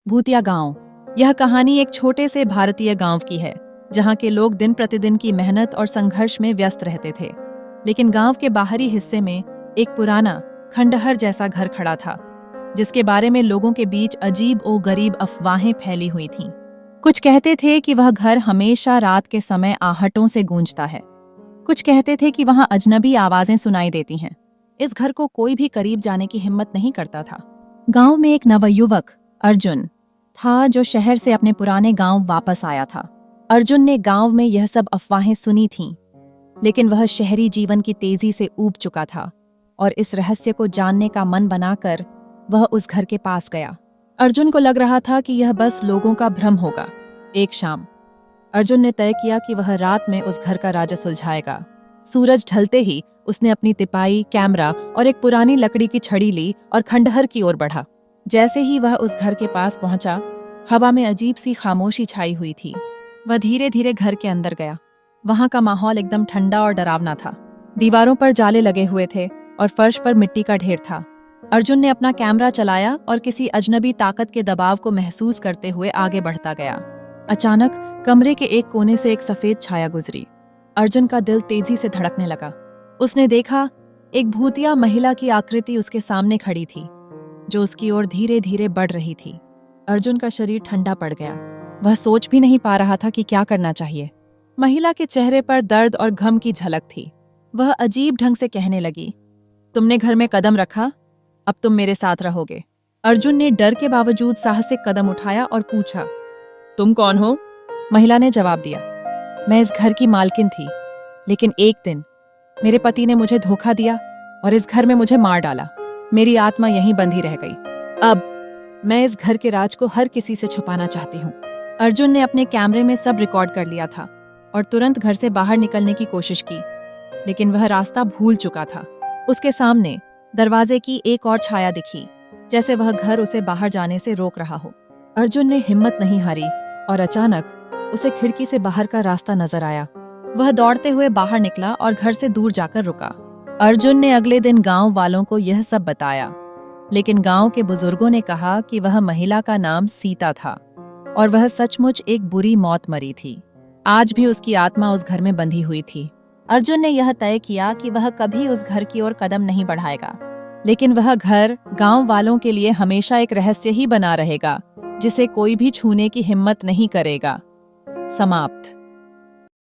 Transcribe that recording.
भूतिया गांव। यह कहानी एक छोटे से भारतीय गांव की है जहां के लोग दिन प्रतिदिन की मेहनत और संघर्ष में व्यस्त रहते थे। लेकिन गांव के बाहरी हिस्से में एक पुराना खंडहर जैसा घर खड़ा था जिसके बारे में लोगों के बीच अजीब और गरीब अफवाहें फैली हुई थीं। कुछ कहते थे कि वह घर हमेशा रात के समय आहटों से गूंजता है। कुछ कहते थे कि वहां अजनबी आवाजें सुनाई देती हैं। इस घर को कोई भी करीब जाने की हिम्मत नहीं करता था। गांव में एक नवयुवक अर्जुन था जो शहर से अपने पुराने गांव वापस आया था। अर्जुन ने गांव में यह सब अफवाहें सुनी थीं, लेकिन वह शहरी जीवन की तेजी से ऊब चुका था और इस रहस्य को जानने का मन बनाकर वह उस घर के पास गया। अर्जुन को लग रहा था कि यह बस लोगों का भ्रम होगा। एक शाम अर्जुन ने तय किया कि वह रात में उस घर का राज सुलझाएगा। सूरज ढलते ही उसने अपनी तिपाई, कैमरा और एक पुरानी लकड़ी की छड़ी ली और खंडहर की ओर बढ़ा। जैसे ही वह उस घर के पास पहुंचा, हवा में अजीब सी खामोशी छाई हुई थी। वह धीरे धीरे घर के अंदर गया। वहां का माहौल एकदम ठंडा और डरावना था। दीवारों पर जाले लगे हुए थे और फर्श पर मिट्टी का ढेर था। अर्जुन ने अपना कैमरा चलाया और किसी अजनबी ताकत के दबाव को महसूस करते हुए आगे बढ़ता गया। अचानक कमरे के एक कोने से एक सफेद छाया गुजरी। अर्जुन का दिल तेजी से धड़कने लगा। उसने देखा एक भूतिया महिला की आकृति उसके सामने खड़ी थी जो उसकी ओर धीरे धीरे बढ़ रही थी। अर्जुन का शरीर ठंडा पड़ गया। वह सोच भी नहीं पा रहा था कि क्या करना चाहिए। महिला के चेहरे पर दर्द और गम की झलक थी। वह अजीब ढंग से कहने लगी, तुमने घर में कदम रखा, अब तुम मेरे साथ रहोगे। अर्जुन ने डर के बावजूद साहसिक कदम उठाया और पूछा, तुम कौन हो? महिला ने जवाब दिया, मैं इस घर की मालकिन थी, लेकिन एक दिन मेरे पति ने मुझे धोखा दिया और इस घर में मुझे मार डाला। मेरी आत्मा यहीं बंधी रह गई। अब मैं इस घर के राज को हर किसी से छुपाना चाहती हूँ। अर्जुन ने अपने कैमरे में सब रिकॉर्ड कर लिया था और तुरंत घर से बाहर निकलने की कोशिश की, लेकिन वह रास्ता भूल चुका था। उसके सामने दरवाजे की एक और छाया दिखी, जैसे वह घर उसे बाहर जाने से रोक रहा हो। अर्जुन ने हिम्मत नहीं हारी और अचानक उसे खिड़की से बाहर का रास्ता नजर आया। वह दौड़ते हुए बाहर निकला और घर से दूर जाकर रुका। अर्जुन ने अगले दिन गांव वालों को यह सब बताया, लेकिन गांव के बुजुर्गों ने कहा कि वह महिला का नाम सीता था और वह सचमुच एक बुरी मौत मरी थी। आज भी उसकी आत्मा उस घर में बंधी हुई थी। अर्जुन ने यह तय किया कि वह कभी उस घर की ओर कदम नहीं बढ़ाएगा, लेकिन वह घर गांव वालों के लिए हमेशा एक रहस्य ही बना रहेगा जिसे कोई भी छूने की हिम्मत नहीं करेगा। समाप्त।